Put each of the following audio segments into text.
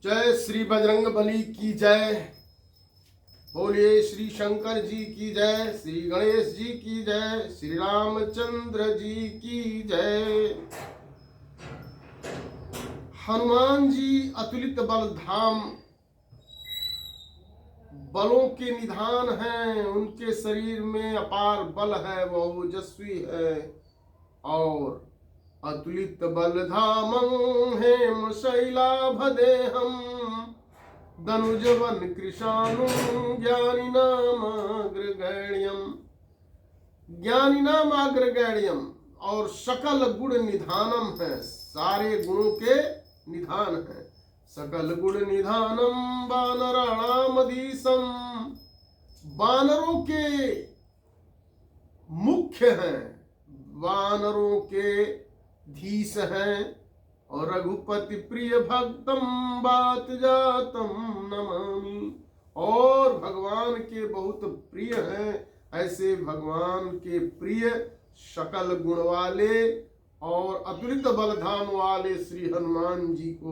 जय श्री बजरंग बली की जय। बोलिए श्री शंकर जी की जय, श्री गणेश जी की जय, श्री रामचंद्र जी की जय। हनुमान जी अतुलित बल धाम, बलों के निधान हैं। उनके शरीर में अपार बल है, वह ओजस्वी है। और अतुलित बल धामं हेम शैलाभदेहम धनुजवन कृशानु ज्ञानिनामाग्रगण्यम और सकल गुण निधानम है, सारे गुणों के निधान है। सकल गुण निधानम वानराणामधीशम, वानरों के मुख्य हैं, वानरों के धीश हैं। और रघुपति प्रिय भक्तम बात जातम नमामि, और भगवान के बहुत प्रिय हैं, ऐसे भगवान के प्रिय सकल गुण वाले और अतुलित बलधाम वाले श्री हनुमान जी को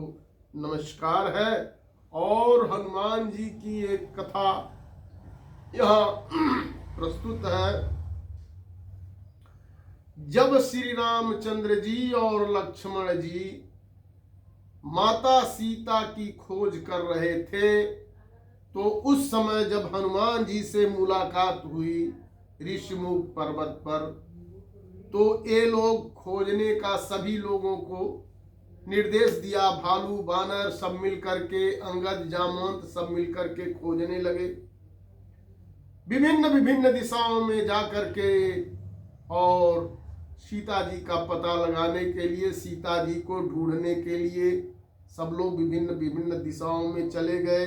नमस्कार है। और हनुमान जी की एक कथा यहाँ प्रस्तुत है। जब श्री रामचंद्र जी और लक्ष्मण जी माता सीता की खोज कर रहे थे, तो उस समय जब हनुमान जी से मुलाकात हुई ऋषिमुख पर्वत पर, तो ये लोग खोजने का सभी लोगों को निर्देश दिया। भालू बानर सब मिल करके, अंगद जामवंत सब मिल करके खोजने लगे, विभिन्न विभिन्न दिशाओं में जा करके, और सीता जी का पता लगाने के लिए, सीता जी को ढूंढने के लिए सब लोग विभिन्न विभिन्न दिशाओं में चले गए,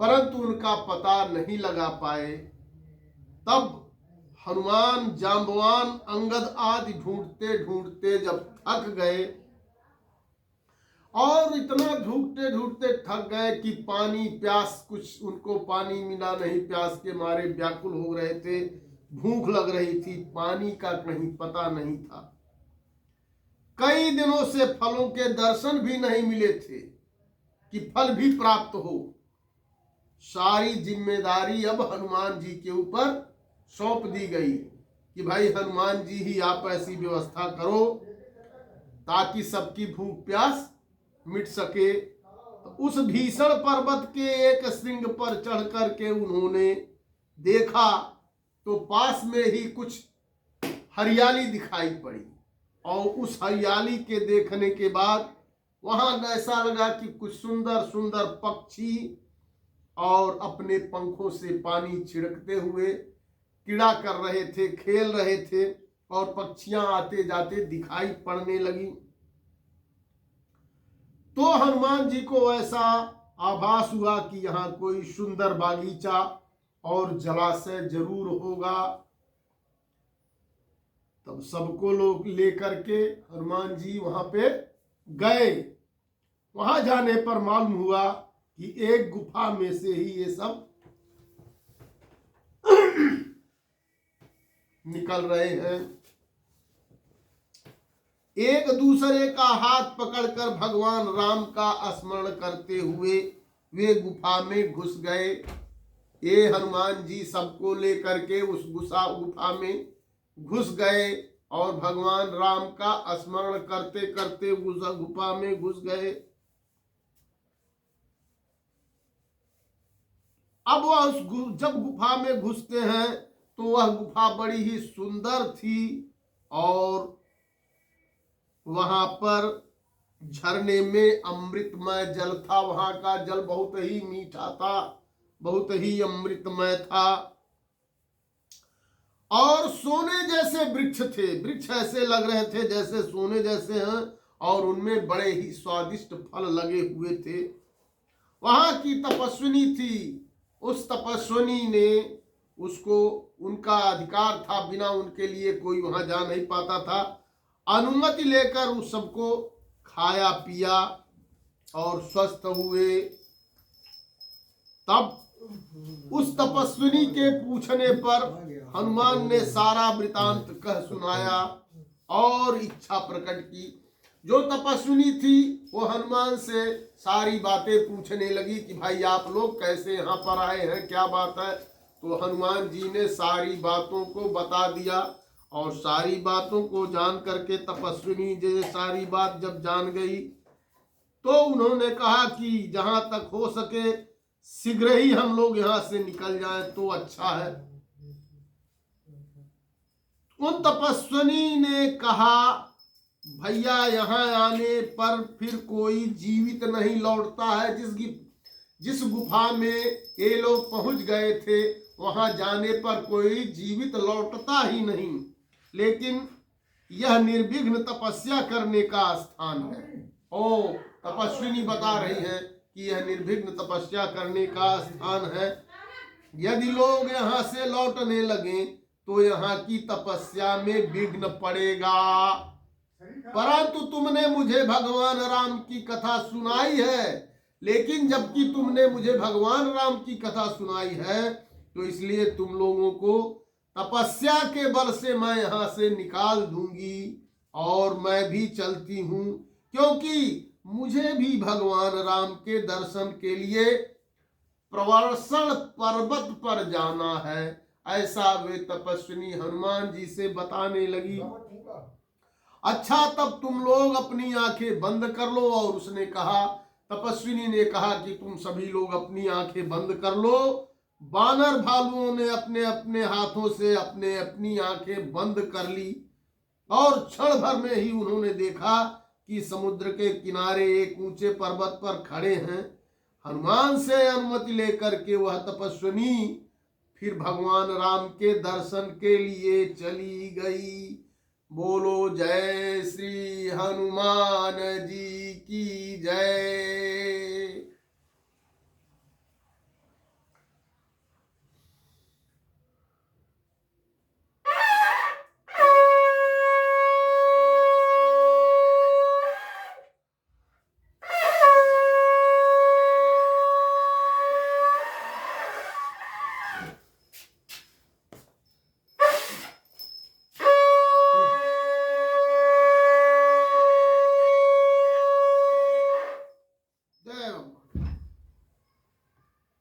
परंतु उनका पता नहीं लगा पाए। तब हनुमान, जाम्बवान, अंगद आदि ढूंढते ढूंढते जब थक गए, और इतना ढूंढते ढूंढते थक गए कि पानी प्यास, कुछ उनको पानी मिला नहीं, प्यास के मारे व्याकुल हो रहे थे, भूख लग रही थी, पानी का कहीं पता नहीं था। कई दिनों से फलों के दर्शन भी नहीं मिले थे कि फल भी प्राप्त हो। सारी जिम्मेदारी अब हनुमान जी के ऊपर सौंप दी गई कि भाई हनुमान जी ही आप ऐसी व्यवस्था करो ताकि सबकी भूख प्यास मिट सके। तो उस भीषण पर्वत के एक श्रृंग पर चढ़ करके उन्होंने देखा, तो पास में ही कुछ हरियाली दिखाई पड़ी, और उस हरियाली के देखने के बाद वहां ऐसा लगा कि कुछ सुंदर सुंदर पक्षी और अपने पंखों से पानी छिड़कते हुए क्रीड़ा कर रहे थे, खेल रहे थे, और पक्षियां आते जाते दिखाई पड़ने लगी। तो हनुमान जी को ऐसा आभास हुआ कि यहाँ कोई सुंदर बागीचा और जलाशय जरूर होगा। तब सबको लोग लेकर के हनुमान जी वहां पे गए। वहां जाने पर मालूम हुआ कि एक गुफा में से ही ये सब निकल रहे हैं। एक दूसरे का हाथ पकड़कर भगवान राम का स्मरण करते हुए वे गुफा में घुस गए। ये हनुमान जी सबको लेकर के उस गुफा में घुस गए, और भगवान राम का स्मरण करते करते उस गुफा में घुस गए। अब वह जब गुफा में घुसते हैं तो वह गुफा बड़ी ही सुंदर थी, और वहां पर झरने में अमृतमय जल था। वहां का जल बहुत ही मीठा था, बहुत ही अमृतमय था, और सोने जैसे वृक्ष थे। वृक्ष ऐसे लग रहे थे जैसे सोने जैसे हैं, और उनमें बड़े ही स्वादिष्ट फल लगे हुए थे। वहां की तपस्विनी थी, उस तपस्विनी ने उसको, उनका अधिकार था, बिना उनके लिए कोई वहां जा नहीं पाता था। अनुमति लेकर उस सबको खाया पिया और स्वस्थ हुए। तब उस तपस्विनी के पूछने पर हनुमान ने सारा वृतांत कह सुनाया और इच्छा प्रकट की जो तपस्विनी थी वो हनुमान से सारी बातें पूछने लगी कि भाई आप लोग कैसे यहाँ पर आए हैं, क्या बात है। तो हनुमान जी ने सारी बातों को बता दिया और सारी बातों को जान करके तपस्विनी जी सारी बात जब जान गई तो उन्होंने कहा कि जहां तक हो सके शीघ्र ही हम लोग यहाँ से निकल जाएं तो अच्छा है। उन तपस्विनी ने कहा भैया यहाँ आने पर फिर कोई जीवित नहीं लौटता है। जिस गुफा में ये लोग पहुंच गए थे वहां जाने पर कोई जीवित लौटता ही नहीं, लेकिन यह निर्विघ्न तपस्या करने का स्थान है। ओ तपस्विनी बता रही है कि यह निर्विघ्न तपस्या करने का स्थान है। यदि लोग यहाँ से लौटने लगे तो यहाँ की तपस्या में विघ्न पड़ेगा। परंतु तुमने मुझे भगवान राम की कथा सुनाई है, लेकिन जबकि तुमने मुझे भगवान राम की कथा सुनाई है तो इसलिए तुम लोगों को तपस्या के बल से मैं यहाँ से निकाल दूंगी और मैं भी चलती हूँ, क्योंकि मुझे भी भगवान राम के दर्शन के लिए प्रवर्षण पर्वत पर जाना है। ऐसा वे तपस्विनी हनुमान जी से बताने लगी। अच्छा तब तुम लोग अपनी आंखें बंद कर लो। और उसने कहा, तपस्विनी ने कहा कि तुम सभी लोग अपनी आंखें बंद कर लो। बानर भालुओं ने अपने अपने हाथों से अपने अपनी आंखें बंद कर ली और क्षण भर में ही उन्होंने देखा कि समुद्र के किनारे एक ऊंचे पर्वत पर खड़े हैं। हनुमान से अनुमति लेकर के वह तपस्विनी फिर भगवान राम के दर्शन के लिए चली गई। बोलो जय श्री हनुमान जी की जय।